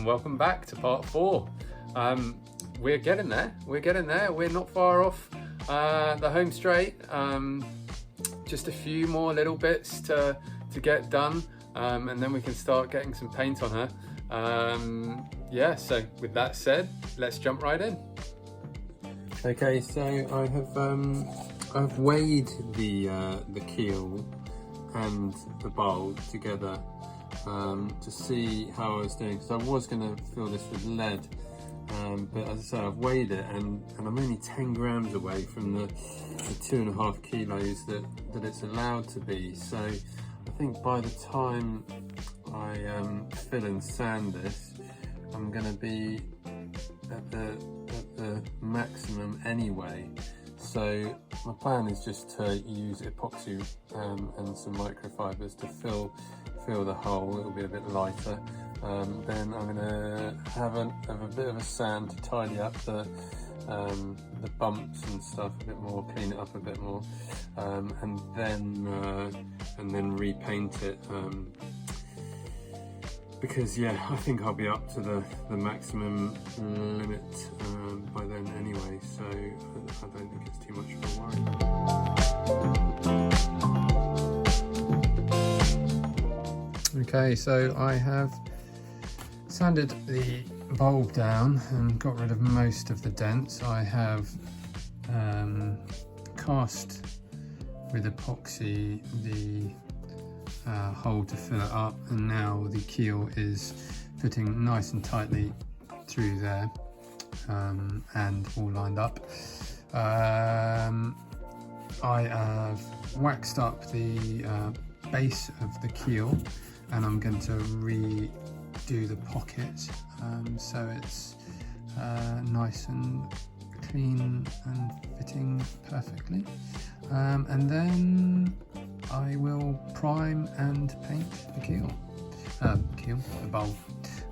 and welcome back to part 4. We're getting there, we're not far off the home straight. Just a few more little bits to get done, and then we can start getting some paint on her. Yeah, so with that said, let's jump right in. Okay, so I've weighed the keel and the bulb together to see how I was doing, because I was going to fill this with lead, but as I said, I've weighed it and I'm only 10 grams away from the 2.5 kilos that it's allowed to be. So I think by the time I fill and sand this, I'm going to be at the maximum anyway. So my plan is just to use epoxy and some microfibers to fill the hole. It'll be a bit lighter. Then I'm going to have a bit of a sand to tidy up the bumps and stuff a bit more, clean it up a bit more, and then repaint it. Because yeah, I think I'll be up to the maximum limit by then anyway, so I don't think it's too much of a worry. Okay, so I have sanded the bulb down and got rid of most of the dents. I have cast with epoxy the hole to fill it up, and now the keel is fitting nice and tightly through there, and all lined up. I have waxed up the base of the keel, and I'm going to redo the pocket so it's nice and clean and fitting perfectly, and then I will prime and paint the the bulb,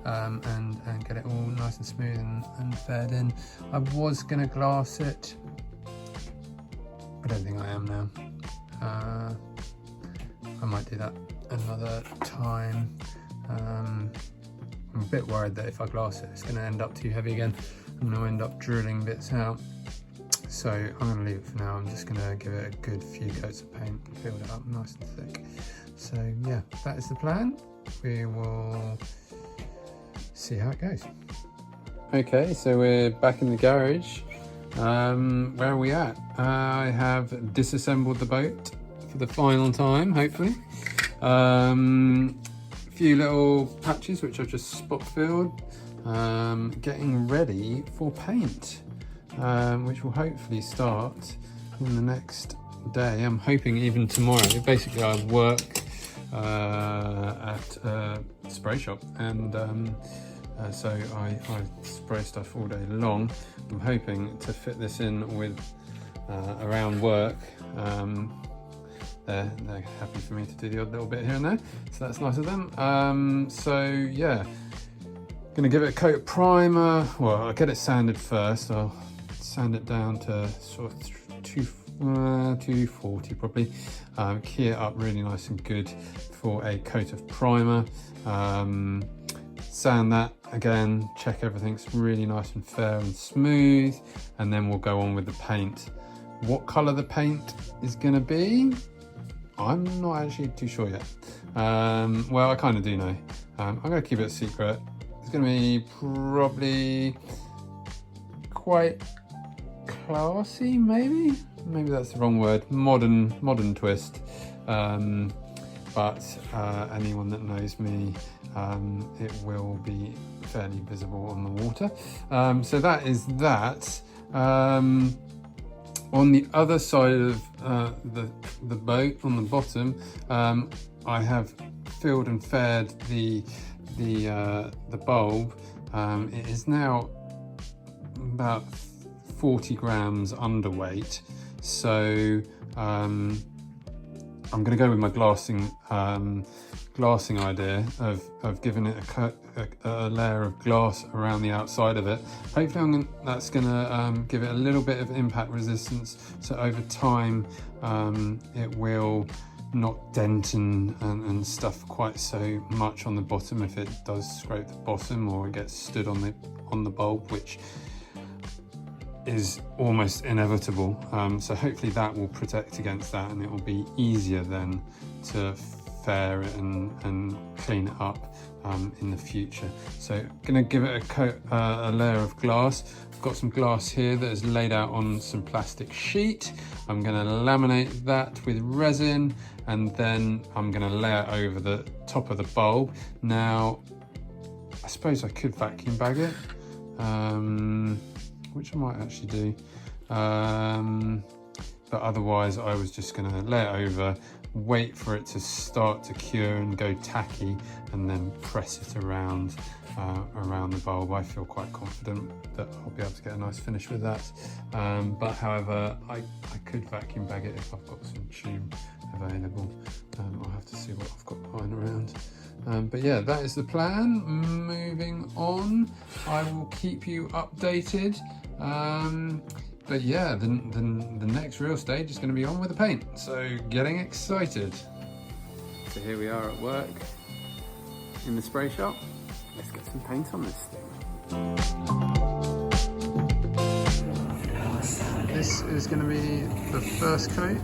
and get it all nice and smooth and faired in. I was going to glass it. I don't think I am now. I might do that another time. I'm a bit worried that if I glass it, it's going to end up too heavy again. I'm going to end up drilling bits out. So I'm going to leave it for now. I'm just going to give it a good few coats of paint and build it up nice and thick. So yeah, that is the plan. We will see how it goes. Okay, so we're back in the garage. Where are we at? I have disassembled the boat for the final time, hopefully. A few little patches which I've just spot filled, getting ready for paint. Which will hopefully start in the next day. I'm hoping even tomorrow. Basically, I work at a spray shop, and so I spray stuff all day long. I'm hoping to fit this in with around work. They're happy for me to do the odd little bit here and there, so that's nice of them. So yeah, gonna give it a coat of primer. Well, I'll get it sanded first. I'll sand it down to sort of 240 probably. Key it up really nice and good for a coat of primer. Sand that again, check everything's really nice and fair and smooth, and then we'll go on with the paint. What colour the paint is going to be, I'm not actually too sure yet. Well, I kind of do know. I'm going to keep it a secret. It's going to be probably quite classy, maybe that's the wrong word, modern twist, but anyone that knows me, it will be fairly visible on the water. So that is that. On the other side of the boat, on the bottom, I have filled and faired the bulb. It is now about 40 grams underweight, so I'm going to go with my glassing idea of giving it a layer of glass around the outside of it. Hopefully that's going to give it a little bit of impact resistance, so over time it will not dent and stuff quite so much on the bottom if it does scrape the bottom or it gets stood on the bulb, which is almost inevitable. So hopefully that will protect against that, and it will be easier then to fair it and clean it up in the future. So gonna give it a layer of glass. I've got some glass here that is laid out on some plastic sheet. I'm gonna laminate that with resin, and then I'm gonna layer over the top of the bulb. Now, I suppose I could vacuum bag it, which I might actually do. But otherwise I was just gonna lay it over, wait for it to start to cure and go tacky, and then press it around the bulb. I feel quite confident that I'll be able to get a nice finish with that. But however, I could vacuum bag it if I've got some tube available. I'll have to see what I've got lying around. But yeah, that is the plan. Moving on, I will keep you updated. But yeah, the next real stage is going to be on with the paint, so getting excited. So here we are at work in the spray shop. Let's get some paint on this thing. This is going to be the first coat.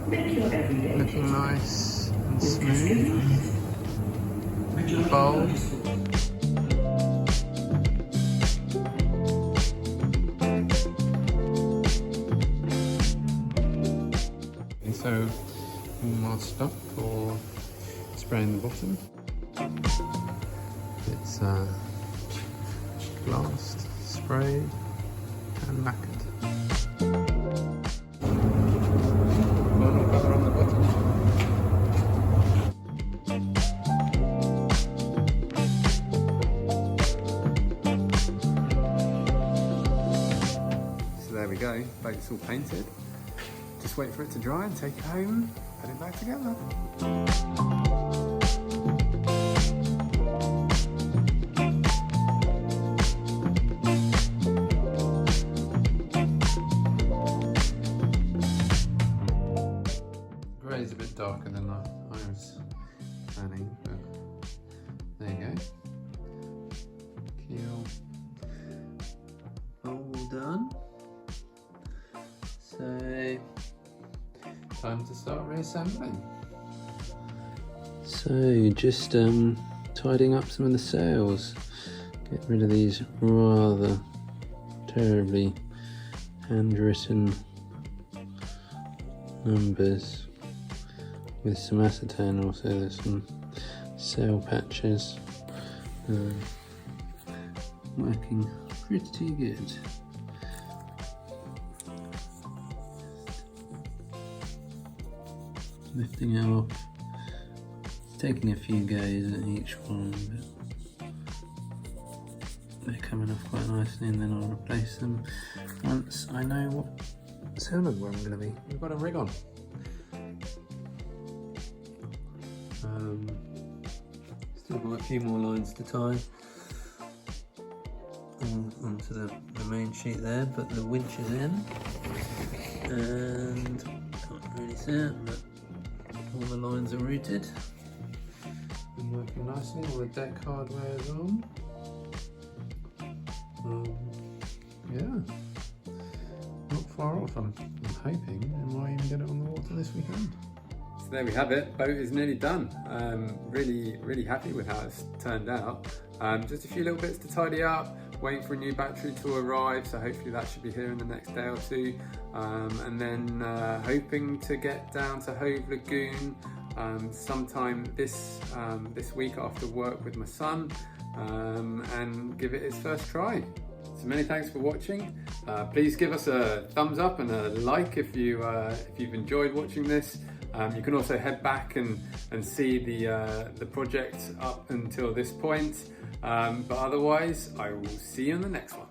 Looking nice and smooth. Bold. So all masked up for spraying the bottom. It's glassed, sprayed and lacquered. Final colour on the bottom. So there we go, boat's all painted. Just wait for it to dry and take it home, put it back together. Grey's a bit darker than I was planning, but there you go. Keel all done. So time to start reassembling. So just tidying up some of the sails, get rid of these rather terribly handwritten numbers with some acetone. Also there's some sail patches working pretty good. Lifting it off, taking a few goes at each one, but they're coming off quite nicely, and then I'll replace them once I know what sail number I'm going to be. We've got a rig on. Still got a few more lines to tie onto the main sheet there, but the winch is in, and can't really see it, but all the lines are routed and working nicely. All the deck hardware is on. Yeah, not far off. I'm hoping I might even get it on the water this weekend. So there we have it. Boat is nearly done. Really happy with how it's turned out. Just a few little bits to tidy up. Waiting for a new battery to arrive, so hopefully that should be here in the next day or two. And then hoping to get down to Hove Lagoon sometime this week after work with my son, and give it its first try. So many thanks for watching. Please give us a thumbs up and a like if you've enjoyed watching this. You can also head back and see the project up until this point. But otherwise, I will see you in the next one.